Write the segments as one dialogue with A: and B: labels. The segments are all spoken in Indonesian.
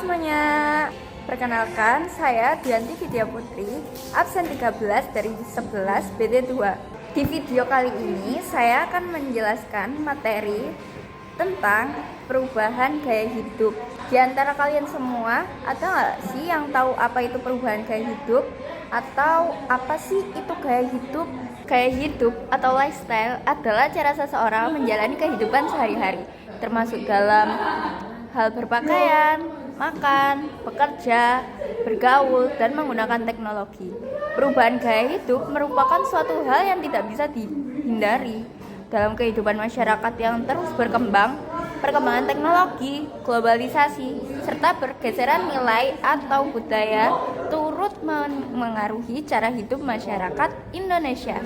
A: semuanya, perkenalkan saya Dianti Vidya Putri, absen 13 dari 11 BT2. Di video kali ini saya akan menjelaskan materi tentang perubahan gaya hidup. Di antara kalian semua, ada nggak sih yang tahu apa itu perubahan gaya hidup? Atau apa sih itu gaya hidup? Gaya hidup atau lifestyle adalah cara seseorang menjalani kehidupan sehari-hari, termasuk dalam hal berpakaian, makan, bekerja, bergaul, dan menggunakan teknologi. Perubahan gaya hidup merupakan suatu hal yang tidak bisa dihindari dalam kehidupan masyarakat yang terus berkembang. Perkembangan teknologi, globalisasi, serta pergeseran nilai atau budaya turut mengaruhi cara hidup masyarakat Indonesia.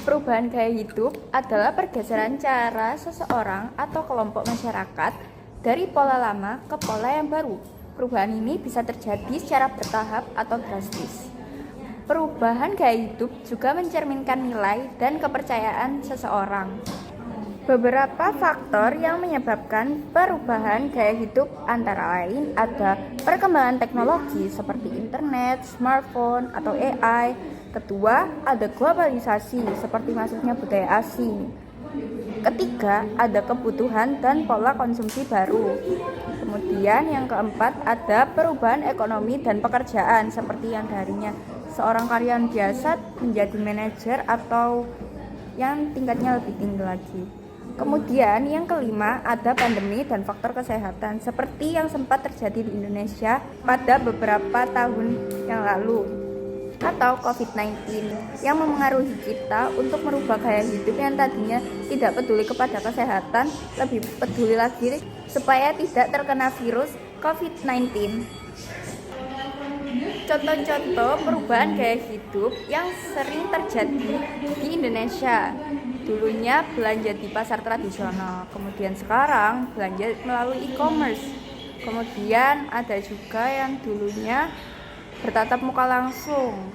A: Perubahan gaya hidup adalah pergeseran cara seseorang atau kelompok masyarakat dari pola lama ke pola yang baru. Perubahan ini bisa terjadi secara bertahap atau drastis. Perubahan gaya hidup juga mencerminkan nilai dan kepercayaan seseorang. Beberapa faktor yang menyebabkan perubahan gaya hidup antara lain ada perkembangan teknologi seperti internet, smartphone, atau AI. Kedua, ada globalisasi seperti masuknya budaya asing. Ketiga, ada kebutuhan dan pola konsumsi baru. Kemudian yang keempat, ada perubahan ekonomi dan pekerjaan seperti yang darinya seorang karyawan biasa menjadi manajer atau yang tingkatnya lebih tinggi lagi. Kemudian yang kelima, ada pandemi dan faktor kesehatan seperti yang sempat terjadi di Indonesia pada beberapa tahun yang lalu, atau COVID-19 yang memengaruhi kita untuk merubah gaya hidup yang tadinya tidak peduli kepada kesehatan, lebih peduli lagi supaya tidak terkena virus COVID-19. Contoh-contoh perubahan gaya hidup yang sering terjadi di Indonesia. Dulunya belanja di pasar tradisional, kemudian sekarang belanja melalui e-commerce. Kemudian ada juga yang dulunya bertatap muka langsung,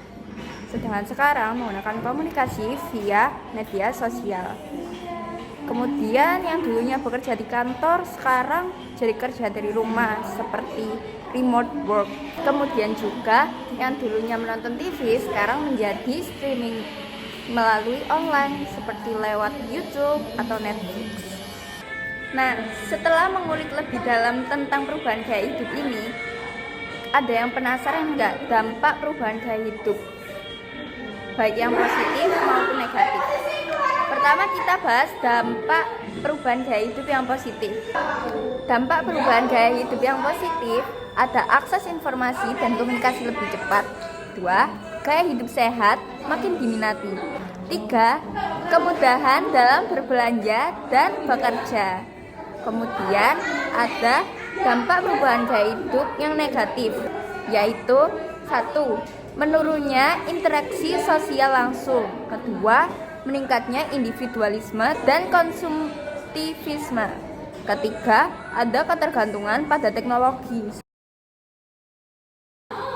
A: sedangkan sekarang menggunakan komunikasi via media sosial. Kemudian yang dulunya bekerja di kantor sekarang jadi kerja dari rumah seperti remote work. Kemudian juga yang dulunya menonton TV sekarang menjadi streaming melalui online seperti lewat YouTube atau Netflix. Nah, setelah mengulik lebih dalam tentang perubahan gaya hidup ini, ada yang penasaran nggak dampak perubahan gaya hidup, baik yang positif maupun negatif? Pertama kita bahas dampak perubahan gaya hidup yang positif. Dampak perubahan gaya hidup yang positif ada akses informasi dan komunikasi lebih cepat. 2. Gaya hidup sehat makin diminati. 3. Kemudahan dalam berbelanja dan bekerja. Kemudian ada dampak perubahan gaya hidup yang negatif, yaitu 1. Menurunnya interaksi sosial langsung. Kedua, meningkatnya individualisme dan konsumtivisme. Ketiga, ada ketergantungan pada teknologi.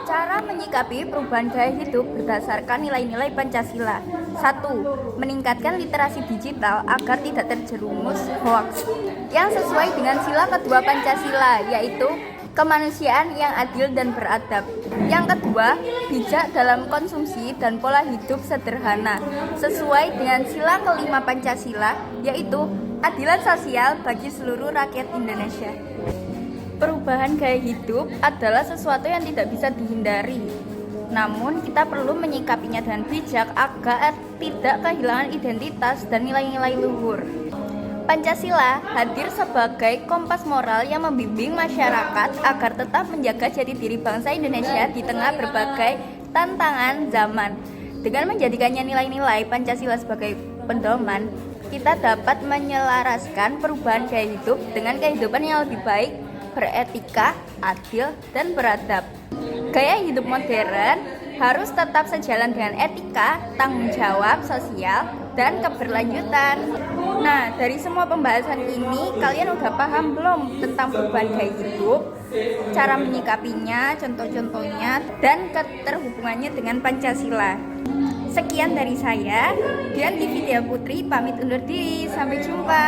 A: Cara menyikapi perubahan gaya hidup berdasarkan nilai-nilai Pancasila. 1. Meningkatkan literasi digital agar tidak terjerumus hoax yang sesuai dengan sila kedua Pancasila, yaitu kemanusiaan yang adil dan beradab. Yang kedua, bijak dalam konsumsi dan pola hidup sederhana sesuai dengan sila kelima Pancasila, yaitu adilan sosial bagi seluruh rakyat Indonesia. Perubahan gaya hidup adalah sesuatu yang tidak bisa dihindari. Namun kita perlu menyikapinya dengan bijak agar tidak kehilangan identitas dan nilai-nilai luhur. Pancasila hadir sebagai kompas moral yang membimbing masyarakat agar tetap menjaga jati diri bangsa Indonesia di tengah berbagai tantangan zaman. Dengan menjadikannya nilai-nilai Pancasila sebagai pedoman, kita dapat menyelaraskan perubahan gaya hidup dengan kehidupan yang lebih baik, beretika, adil, dan beradab. Gaya hidup modern harus tetap sejalan dengan etika, tanggung jawab sosial, dan keberlanjutan. Nah, dari semua pembahasan ini, kalian udah paham belum tentang perubahan gaya hidup, cara menyikapinya, contoh-contohnya, dan keterhubungannya dengan Pancasila? Sekian dari saya, Dianti Vidya Putri, pamit undur diri. Sampai jumpa.